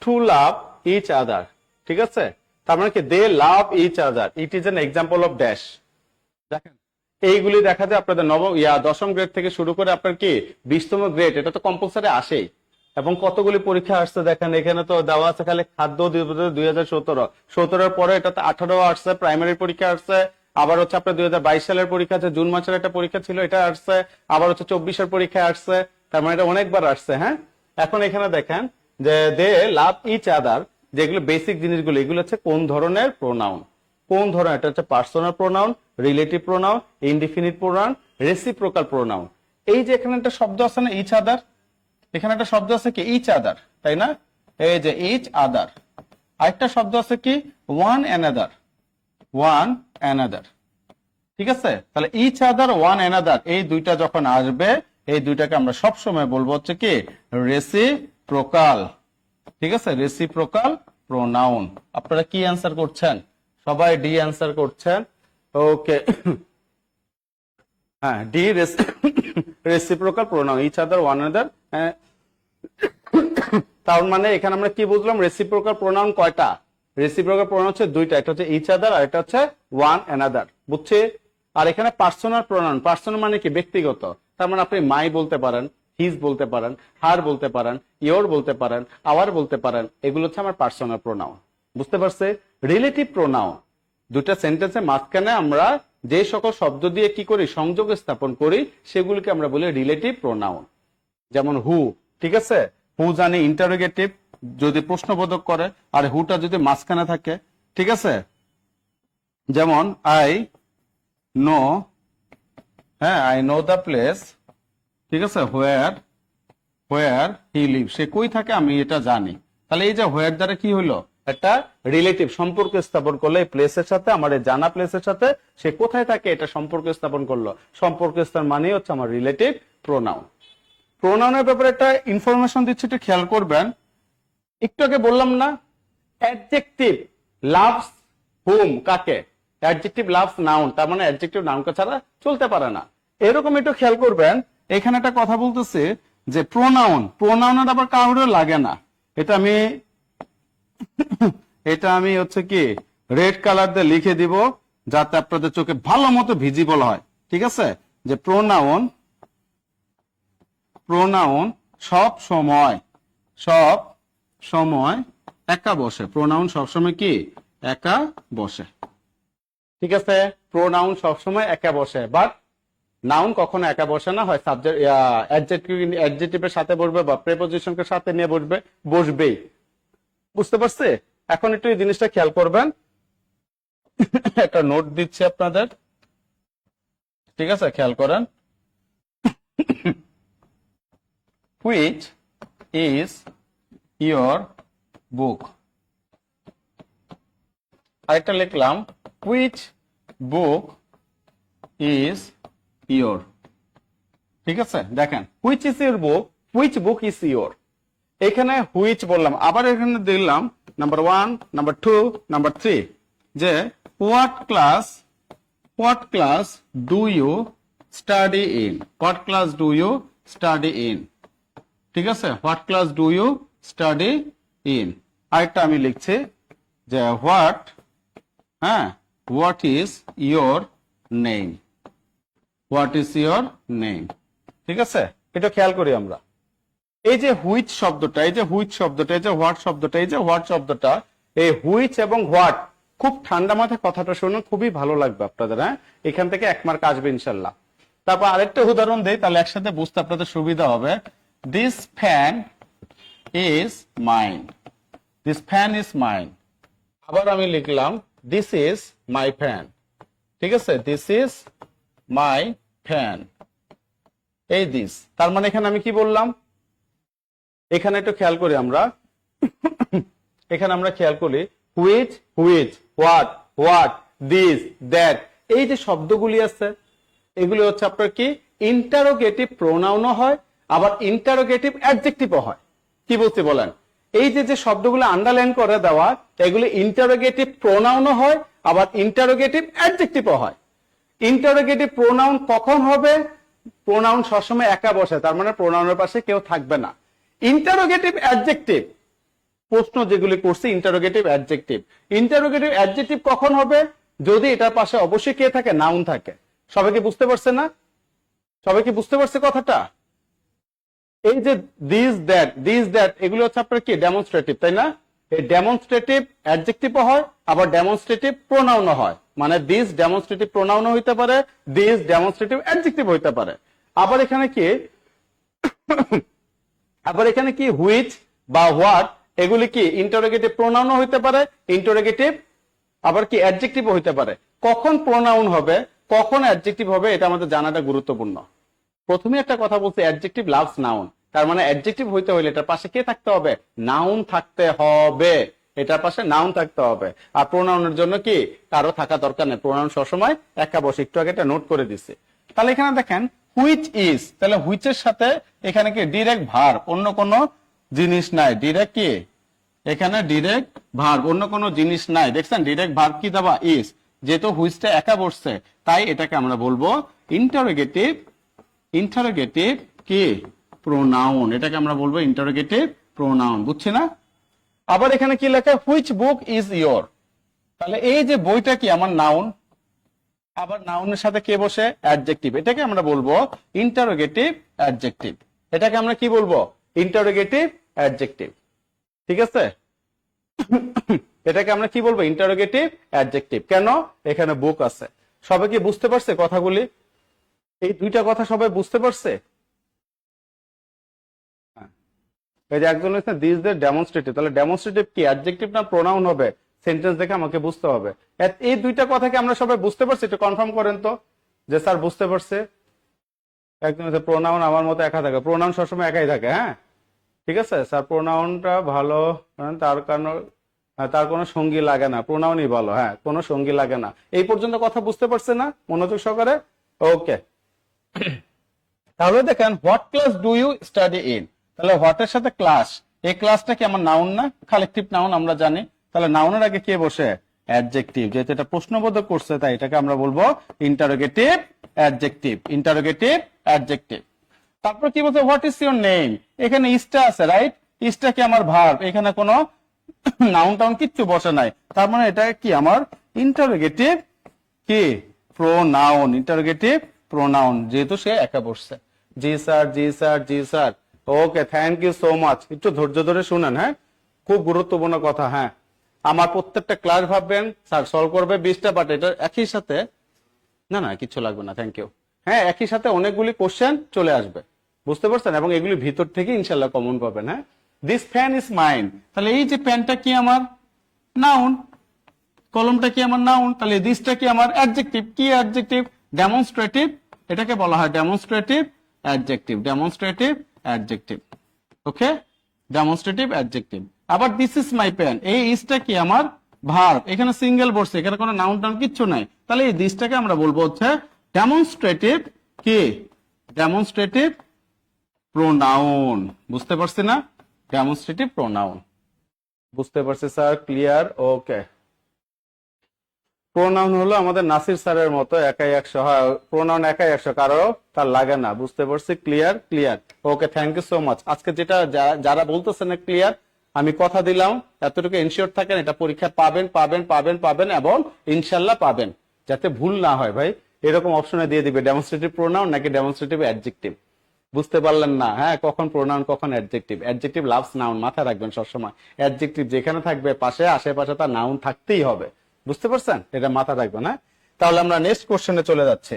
Two লাভ each আদার, ঠিক আছে? তার মানে কি they love each other, it is an example of dash. দেখেন এইগুলি দেখা যায় আপনাদের দশম গ্রেড থেকে শুরু করে আপনার কি 20তম গ্রেড, এটা তো কম্পালসারি আসেই। এবং কতগুলি পরীক্ষা আসছে দেখেন, এখানে তো দেওয়া আছে খালি খাদ্য 2017 পরে এটা তো 18 আসছে, প্রাইমারি পরীক্ষা আসছে, আবার হচ্ছে আপনার 2022 সালের পরীক্ষা আছে, জুন মাসের একটা পরীক্ষা ছিল এটা আসছে, আবার হচ্ছে 24-এর পরীক্ষা আসছে, তার মানে এটা অনেকবার আসছে। হ্যাঁ, এখন এখানে দেখেন যে দে লাভ ইচ আদার, যেগুলো বেসিক জিনিসগুলো, এগুলো হচ্ছে কোন ধরনের প্রোনাউন, কোন ধরনের, এটা হচ্ছে personal pronoun, relative pronoun, indefinite pronoun, reciprocal pronoun. এই যে এখানে একটা শব্দ আছে না ইচ আদার, এখানে একটা শব্দ আছে কি ইচ আদার, তাই না? এই যে ইচ আদার। আরেকটা শব্দ আছে কি ওয়ান অ্যানাদার, ওয়ান অ্যানাদার, ঠিক আছে? তাহলে ইচ আদার, ওয়ান অ্যানাদার, এই দুইটা যখন আসবে, এই দুইটাকে আমরা সব সময় বলবো হচ্ছে কি রেসিপ্রোকাল, ঠিক আছে? Reciprocal pronoun. আপনারা কি অ্যান্সার করছেন? সবাই ডি অ্যান্সার করছেন। ওকে, হ্যাঁ D, reciprocal pronoun, each other, one another. তার মানে এখানে আমরা কি বুঝলাম, রেসিপ্রোকাল প্রোনাউন কয়টা? রেসিপ্রোকাল প্রোনাউন হচ্ছে দুইটা, একটা হচ্ছে ইচ আদার আর একটা হচ্ছে ওয়ান অ্যানাদার, বুঝছি? আর এখানে পার্সোনাল প্রোনাউন, পার্সোনাল মানে কি ব্যক্তিগত, তার মানে আপনি মাই বলতে পারেন, হিজ বলতে পারেন, হার বলতে পারেন, ইয়োর বলতে পারেন, আওয়ার বলতে পারেন, এগুলো হচ্ছে আমার পার্সোনাল প্রোনাউন, বুঝতে পারছে? রিলেটিভ প্রোনাউন, দুটা সেন্টেন্সের মাঝখানে আমরা যে সকল শব্দ দিয়ে কি করি, সংযোগ স্থাপন করি, সেগুলিকে আমরা বলি রিলেটিভ প্রোনাউন। যেমন হু, ঠিক আছে? হু জানি ইন্টারোগেটিভ, যদি প্রশ্নবোধক করে, আর হুটা যদি মাঝখানে থাকে, ঠিক আছে? যেমন আই নো, হ্যাঁ আই নো দ্য প্লেস, ঠিক আছে, হোয়ার হি লিভ, সে কই থাকে আমি এটা জানি। তাহলে এই যে হোয়ার দ্বারা কি হলো, একটা রিলেটিভ সম্পর্ক স্থাপন করলো এই প্লেসের সাথে, আমার এই জানা প্লেসের সাথে সে কোথায় থাকে এটা সম্পর্ক স্থাপন করলো। সম্পর্ক স্থান মানে হচ্ছে আমার রিলেটিভ প্রোনাউন। প্রোনাউনের ব্যাপারে একটা ইনফরমেশন দিচ্ছি, একটু খেয়াল করবেন। একটু আগে বললাম না অ্যাডজেক্টিভ লাভস হুম, কাকে? অ্যাডজেক্টিভ লাভস নাউন, তার মানে অ্যাডজেক্টিভ নাউনকে ছাড়া চলতে পারে না। এরকম একটু খেয়াল করবেন, এখানে একটা কথা বলতেছে যে প্রোনাউনের আবার কাউরে লাগে না। এটা আমি হচ্ছে কি রেড কালার দিয়ে লিখে দিব যাতে আপনাদের চোখে ভালো মতো ভিজিবল হয়, ঠিক আছে? যে প্রোনাউন সব সময় একা বসে, প্রোনাউন সবসময় কি একা বসে, ঠিক আছে? প্রোনাউন সবসময় একা বসে, বাট নাউন কখনো একা বসে না, হয় সাবজেক্ট অ্যাডজেক্টিভের সাথে বসবে বা প্রেপোজিশনকে সাথে নিয়ে বসবেই, বুঝতে পারছে? এখন একটু এই জিনিসটা খেয়াল করবেন, একটা নোট দিচ্ছি আপনাদের, ঠিক আছে? খেয়াল করেন, which is your book, আরেকটা লিখলাম which book is your, ঠিক আছে? দেখেন which is your book, which book is your, এখানে which বললাম, আবার এখানে দিলাম নাম্বার 1, নাম্বার 2, নাম্বার 3, যে what class do you study in, what class do you study in, ঠিক আছে? what class do you study in। আরেকটা আমি লিখছি যে what is your name, what is your name, ঠিক আছে? এটা খেয়াল করি আমরা। এই যে হুইচ শব্দটা, এই যে হুইচ শব্দটা, এই যে হোয়াট শব্দটা, এই যে হোয়াট শব্দটা, এই হুইচ এবং হোয়াট খুব ঠান্ডা মাথায় কথাটা শুনুন, খুবই ভালো লাগবে আপনাদের। হ্যাঁ, এখান থেকে 1 মার্ক আসবে ইনশাল্লাহ। তারপর আরেকটা উদাহরণ দেই, তাহলে একসাথে বুঝতে আপনাদের সুবিধা হবে। This fan is mine, this fan is mine. আবার আমি লিখলাম দিস ইজ মাই ফ্যান, ঠিক আছে? দিস ইজ মাই ফ্যান, এই দিস, তার মানে এখানে আমি কি বললাম? এখানে একটু খেয়াল করি আমরা, এখানে আমরা খেয়াল করি হুইচ, হোয়াট, দিস, দ্যাট, এই যে শব্দগুলি আছে এগুলি হচ্ছে আপনার কি ইন্টারোগেটিভ প্রোনাউনও হয়, আবার ইন্টারোগেটিভ অ্যাডজেক্টিভও হয়। কি বলতে বলেন? এই যে শব্দগুলো আন্ডারলাইন করে দেওয়া, এগুলি ইন্টারোগেটিভ প্রোনাউনও হয়, আবার ইন্টারোগেটিভ অ্যাডজেক্টিভও হয়। ইন্টারোগেটিভ প্রোনাউন কখন হবে? প্রোনাউন সবসময় একা বসে, তার মানে প্রোনাউনের পাশে কেউ থাকবে না। ইন্টারোগেটিভ অ্যাডজেক্টিভ প্রশ্ন যেগুলি করছি ইন্টারোগেটিভ অ্যাডজেক্টিভ। ইন্টারোগেটিভ অ্যাডজেক্টিভ কখন হবে? যদি এটার পাশে অবশ্যই কে থাকে? নাউন থাকে। সবাই কি বুঝতে পারছে না? সবাই কি বুঝতে পারছে কথাটা? এই যে দিস দ্যাট এগুলো হচ্ছে আপনার কি ডেমনস্ট্রেটিভ, তাই না? এই ডেমনস্ট্রেটিভ অ্যাডজেক্টিভও হয়, আবার ডেমনস্ট্রেটিভ প্রোনাউনও হয়। মানে দিস ডেমনস্ট্রেটিভ প্রোনাউনও হইতে পারে, দিস ডেমনস্ট্রেটিভ অ্যাডজেক্টিভ হইতে পারে। আবার এখানে কি হুইচ বা হোয়াট এগুলি কি ইন্টারোগেটিভ প্রোনাউনও হইতে পারে, ইন্টারোগেটিভ আবার কি অ্যাডজেক্টিভও হইতে পারে। কখন প্রোনাউন হবে, কখন অ্যাডজেক্টিভ হবে, এটা আমাদের জানাটা গুরুত্বপূর্ণ। প্রথমে একটা কথা বলছি, অ্যাডজেক্টিভ লাভস নাউন। তার মানে অ্যাডজেক্টিভ হইতে হইলে এটার পাশে কে থাকতে হবে? নাউন থাকতে হবে। এটার পাশে নাউন থাকতে হবে। আর প্রোনাউনের জন্য কি কারো থাকা দরকার নেই, প্রোনাউন সবসময় একা বসে। একটু আগে এটা নোট করে দিছি। তাহলে এখানে দেখেন হুইচ ইজ, তাহলে হুইচের সাথে এখানে কি ডিরেক্ট ভার্ব, অন্য কোনো জিনিস নাই। ডিরেক্ট কি এখানে ডিরেক্ট ভার্ব, অন্য কোনো জিনিস নাই। দেখছেন ডিরেক্ট ভার্ব কি দেওয়া? ইজ। যেহেতু হুইচটা একা বসছে তাই এটাকে আমরা বলবো ইন্টারোগেটিভ কি প্রোনাউন। এটাকে আমরা বলবো ইন্টারোগেটিভ প্রোনাউন। বুঝছি না? আবার এখানে কি লেখা? Which book is your. তাহলে এই যে বইটা কি আমার নাউন, আবার নাউনের সাথে কে বসে? অ্যাডজেক্টিভ। এটাকে আমরা বলবো ইন্টারোগেটিভ অ্যাডজেক্টিভ। এটাকে আমরা কি বলবো? Interrogative adjective. ঠিক আছে? এটাকে আমরা কি বলবো? Interrogative adjective. কেন? এখানে বুক আছে। সবাই কি বুঝতে পারছে কথাগুলি? এই দুইটা কথা সবাই বুঝতে পারছে? এই যে একজন হচ্ছে দিস দ্য ডেমনস্ট্রেটিভ, তাহলে ডেমনস্ট্রেটিভ কি অ্যাডজেক্টিভ না প্রোনাউন হবে? সেন্টেন্স দেখে আমাকে বুঝতে হবে। এই দুইটা কথাকে আমরা সবাই বুঝতে পারছি? একটু কনফার্ম করেন তো যে স্যার বুঝতে পারছে। একজন হচ্ছে প্রোনাউন আমার মতো একা থাকে, প্রোনাউন সবসময় একাই থাকে। হ্যাঁ ঠিক আছে স্যার, প্রোনাউনটা ভালো, তার কোনো সঙ্গী লাগে না, প্রোনাউনই ভালো। হ্যাঁ, কোনো সঙ্গী লাগে না। এই পর্যন্ত কথা বুঝতে পারছে না মনোযোগ সহকারে? ওকে। তাহলে দেখেন what class do you study in. তাহলে হোয়াটের সাথে ক্লাস, এই ক্লাসটা কি আমার নাউন না? কালেকটিভ নাউন আমরা জানি। তাহলে নাউনের আগে কে বসে? অ্যাডজেক্টিভ। যেহেতু এটা প্রশ্নবোধক করছে তাই এটাকে আমরা বলবো ইন্টারোগেটিভ অ্যাডজেক্টিভ। Interrogative adjective. তারপর কি বলছে? What is your name. এখানে ইসটা আছে, রাইট? ইসটা কি আমার ভার্ব, এখানে কোনো নাউন টাউন কিচ্ছু বসে নাই। তার মানে এটা কি আমার ইন্টারোগেটিভ কি প্রোনাউন। ইন্টারোগেটিভ প্রোনাউন, যেহেতু সে একা বসছে। জি স্যার, জি স্যার, জি sir. Okay, thank you so much. একটু ধৈর্য ধরে শুনেন। হ্যাঁ, খুব গুরুত্বপূর্ণ কথা। হ্যাঁ, আমার প্রত্যেকটা ক্লাস ভাববেন স্যার সলভ করবে 20টা, বাট এটা একই সাথে না কিছু লাগবে না, থ্যাংক ইউ। হ্যাঁ, একই সাথে অনেকগুলি কোশ্চেন চলে আসবে, বুঝতে পারছেন? এবং এগুলি ভিতর থেকে ইনশাল্লাহ কমন পাবেন। হ্যাঁ, দিস ফ্যান ইজ মাইন। তাহলে এই যে প্যানটা কি আমার? নাউন। কলমটা কি আমার? নাউন। তাহলে দিসটা কি আমার? অ্যাডজেক্টিভ। কি অ্যাডজেক্টিভ? ডেমনস্ট্রেটিভ। এটাকে বলা হয় demonstrative adjective. Demonstrative adjective. Okay, demonstrative adjective. আবার দিস ইজ মাই পেন, এই ইজটা কি আমার? ভার্ব। এখানে সিঙ্গেল বসছে, এখানে কোনো নাউন টাউন কিচ্ছু নাই। তাহলে এই দিসটাকে আমরা বলবো হচ্ছে ডেমনস্ট্রেটিভ কি? Demonstrative pronoun. বুঝতে পারছি না? Demonstrative pronoun. বুঝতে পারছি স্যার, ক্লিয়ার? ওকে। প্রোনাউন হলো আমাদের নাসির স্যারের মতো একাই 100। হয়, প্রোনাউন একাই 100, কারো তার লাগে না। বুঝতে পারছি, clear? Clear. Okay, thank you so much. আজকে যেটা যারা বলতেছেন ক্লিয়ার, আমি কথা দিলাম এতটুকু এনশিওর থাকেন, এটা পরীক্ষা পাবেন পাবেন পাবেন পাবেন এবং ইনশাল্লাহ পাবেন। যাতে ভুল না হয় ভাই, এরকম অপশনে দিয়ে দিবে ডেমনস্ট্রেটিভ প্রোনাউন নাকি ডেমনস্ট্রেটিভ অ্যাডজেক্টিভ। বুঝতে পারলেন না? হ্যাঁ, কখন প্রোনাউন কখন অ্যাডজেক্টিভ। অ্যাডজেক্টিভ লাভস নাউন, মাথায় রাখবেন সবসময়। অ্যাডজেক্টিভ যেখানে থাকবে পাশে আশেপাশে তার নাউন থাকতেই হবে। বুঝতে পারছেন? এটা মাথা রাখবেন। হ্যাঁ, তাহলে আমরা নেক্সট কোশ্চেনে চলে যাচ্ছি।